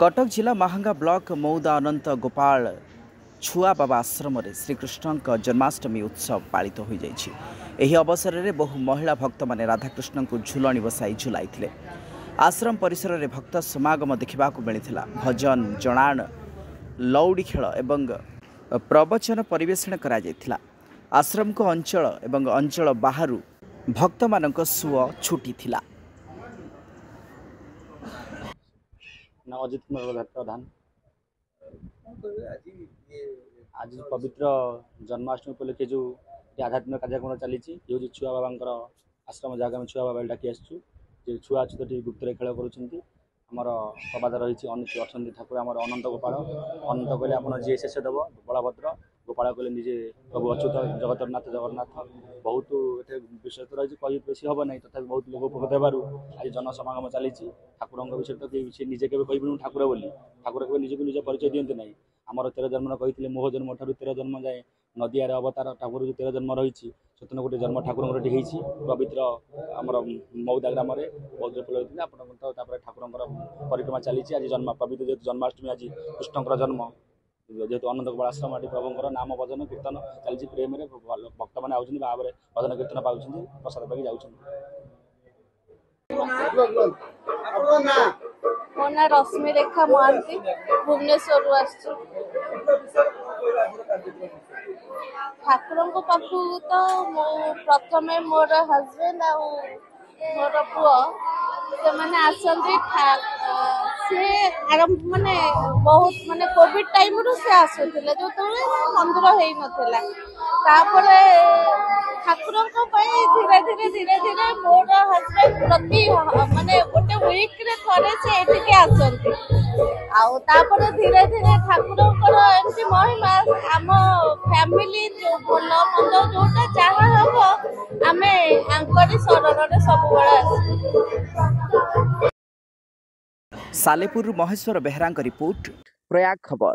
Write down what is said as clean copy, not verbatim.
कटक जिला महांगा ब्लॉक मौदा अनंत गोपाल छुआ बाबा आश्रम श्रीकृष्ण जन्माष्टमी उत्सव पालित हो जाए। अवसर में बहु महिला भक्त माने राधाकृष्ण को झुलणी बसाई झुलाई। आश्रम परिसर में भक्त समागम देखा मिलता। भजन जनाण लौड़ी खेल एवं प्रवचन परिवेषण करा जायथिला। आश्रम को अंचल एवं अंचल बाहर भक्त मानक सुअ छुटी थिला। अजित कुमार प्रधान आज पवित्र जन्माष्टमी उपलक्षे जो आध्यात्मिक कार्यक्रम चली छुआ बाबा आश्रम जगह में छुआ बाबा डाकी आसु छुआ अच्छी तो गुप्त खेल करमर प्रबाद रही अच्छा ठाकुर आम अनंत गोपाल अनंत कहले आप जी शेष देव बलभद्र गोपाल कहले निजे प्रभु अच्युत जगतरनाथ जगन्नाथ बहुत विशेष रही कही बेसी हम ना तथा बहुत लोग उपकृत होवर आज जनसमागम चली ठाकुर विषय तो निजे के कह ठाकुर बोली ठाकुर के निजे निज परिचय दिखते ना आमर 13 जन्म कही मोह जन्म ठार 13 जन्म जाए नदियार अवतार ठाकुर जो 13 जन्म रही स्वतन गोटे जन्म ठाकुर पवित्र आमर मौदा ग्राम बहुत फल होती है ठाकुर परिक्रमा चली आज जन्म पवित्र जेहतु जन्माष्टमी आज कृष्ण जन्म जेहतु अनंत गोपाल आश्रम आदि प्रभुंर नाम भजन कीर्तन चलती प्रेम भक्त मैंने आउट भाव भजन कीर्तन पाँच प्रसाद पाई जाऊँ। मो ना रश्मि रेखा महांती भुवनेश्वर ठाकुर पाखु तो प्रथम मोर हजबैंड मोर पुओ से मैंने आसती सी आरंभ माने बहुत माने कोविड टाइम रू से आसुले जो मंदिर हो नापर ठाकुर धीरे धीरे धीरे धीरे मोर हजबैंड प्रति माने गोटे वीक रे थरे से एठिके आसती आपर धीरे धीरे ठाकुर एमती महिमा आम फैमिली जो भल मंद जोटा जहाँ हम आमे आंकरी शरण सब सालेपुर महेश्वर बेहरा रिपोर्ट प्रयाग खबर।